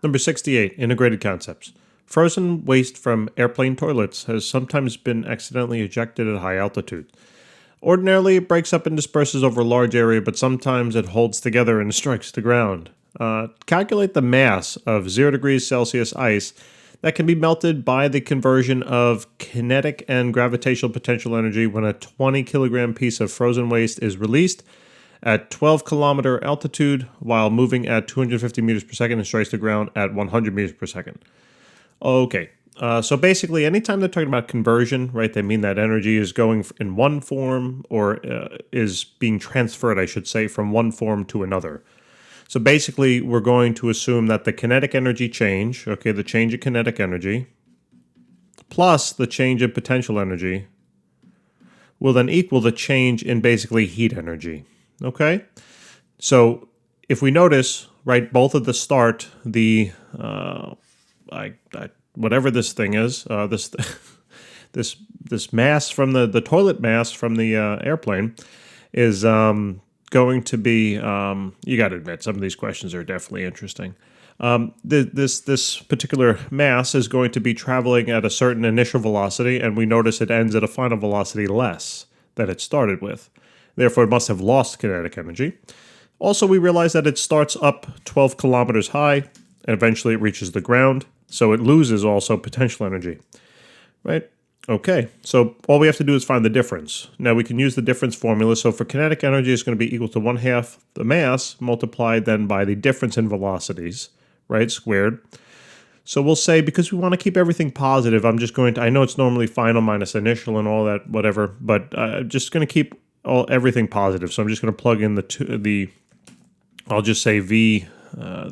Number 68, integrated concepts. Frozen waste from airplane toilets has sometimes been accidentally ejected at high altitude. Ordinarily, it breaks up and disperses over a large area, but sometimes it holds together and strikes the ground. Calculate the mass of 0 degrees Celsius ice that can be melted by the conversion of kinetic and gravitational potential energy when a 20 kilogram piece of frozen waste is released at 12 kilometer altitude while moving at 250 meters per second and strikes the ground at 100 meters per second. Okay, so basically anytime they're talking about conversion, right, they mean that energy is going in one form or is being transferred, I should say, from one form to another. So basically we're going to assume that the kinetic energy change, okay, the change in kinetic energy, plus the change in potential energy will then equal the change in basically heat energy. Okay, so if we notice, right, both at the start, the whatever this thing is, this mass from the toilet mass from the airplane is going to be. You got to admit, some of these questions are definitely interesting. This particular mass is going to be traveling at a certain initial velocity, and we notice it ends at a final velocity less than it started with. Therefore, it must have lost kinetic energy. Also, we realize that it starts up 12 kilometers high, and eventually it reaches the ground, so it loses also potential energy. Right? Okay, so all we have to do is find the difference. Now, we can use the difference formula. So for kinetic energy, it's going to be equal to 1/2 the mass multiplied then by the difference in velocities, right, squared. So we'll say, because we want to keep everything positive, I'm just going to, I know it's normally final minus initial and all that, whatever, but I'm just going to keep everything positive. So I'm just going to plug in I'll just say V,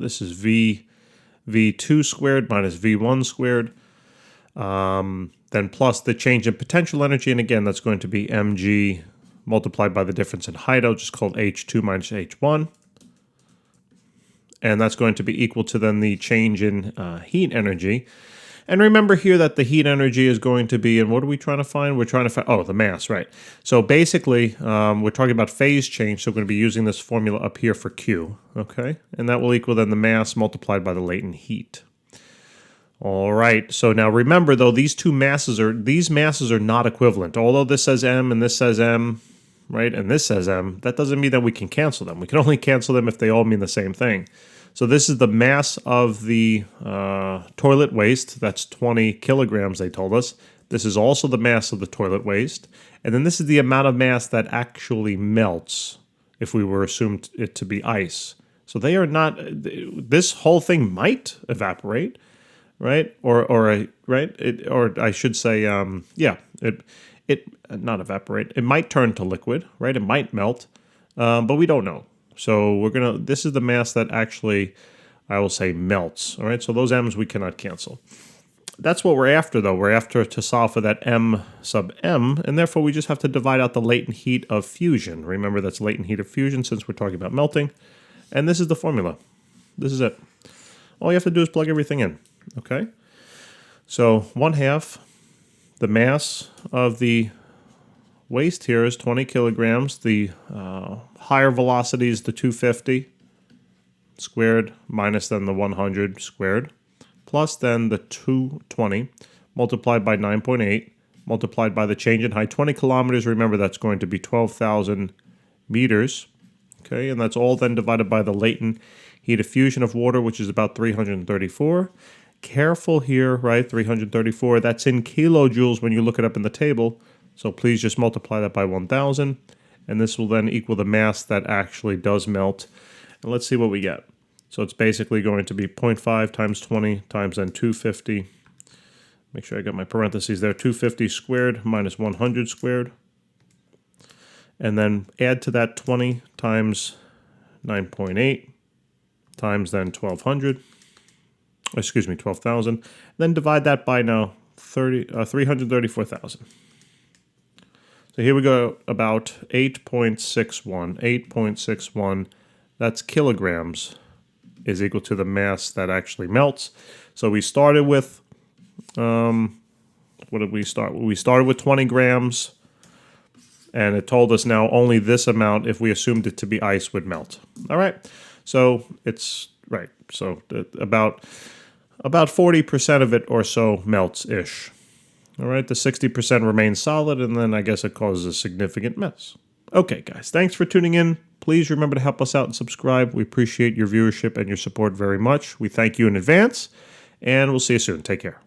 this is V2 squared minus V1 squared, then plus the change in potential energy, and again, that's going to be mg multiplied by the difference in height. I'll just call it H2 minus H1. And that's going to be equal to then the change in heat energy. And remember here that the heat energy is going to be, and what are we trying to find? We're trying to find, the mass, right. So basically, we're talking about phase change, so we're going to be using this formula up here for Q, okay? And that will equal then the mass multiplied by the latent heat. All right, so now remember though, these masses are not equivalent. Although this says M and this says M, right, and this says M, that doesn't mean that we can cancel them. We can only cancel them if they all mean the same thing. So this is the mass of the toilet waste. That's 20 kilograms, they told us. This is also the mass of the toilet waste. And then this is the amount of mass that actually melts if we were assumed it to be ice. So they are not, this whole thing might evaporate, right? Or I should say, it not evaporate. It might turn to liquid, right? It might melt, but we don't know. So this is the mass that actually, I will say, melts. All right, so those m's we cannot cancel. That's what we're after, though. We're after to solve for that m sub m, and therefore we just have to divide out the latent heat of fusion. Remember, that's latent heat of fusion since we're talking about melting. And this is the formula. This is it. All you have to do is plug everything in, okay? So 1/2 the mass of the waste here is 20 kilograms. The higher velocity is the 250 squared minus then the 100 squared, plus then the 220 multiplied by 9.8 multiplied by the change in height. 20 kilometers, remember that's going to be 12,000 meters. Okay, and that's all then divided by the latent heat of fusion of water, which is about 334. Careful here, right? 334, that's in kilojoules when you look it up in the table. So please just multiply that by 1,000, and this will then equal the mass that actually does melt. And let's see what we get. So it's basically going to be 0.5 times 20 times then 250. Make sure I got my parentheses there. 250 squared minus 100 squared. And then add to that 20 times 9.8 times then 1,200. Excuse me, 12,000. Then divide that by now 334,000. So here we go, about 8.61. 8.61, that's kilograms, is equal to the mass that actually melts. So we started with, what did we start with? We started with 20 grams, and it told us now only this amount, if we assumed it to be ice, would melt. All right, so it's right. So about 40% of it or so melts-ish. All right, the 60% remains solid, and then I guess it causes a significant mess. Okay, guys, thanks for tuning in. Please remember to help us out and subscribe. We appreciate your viewership and your support very much. We thank you in advance, and we'll see you soon. Take care.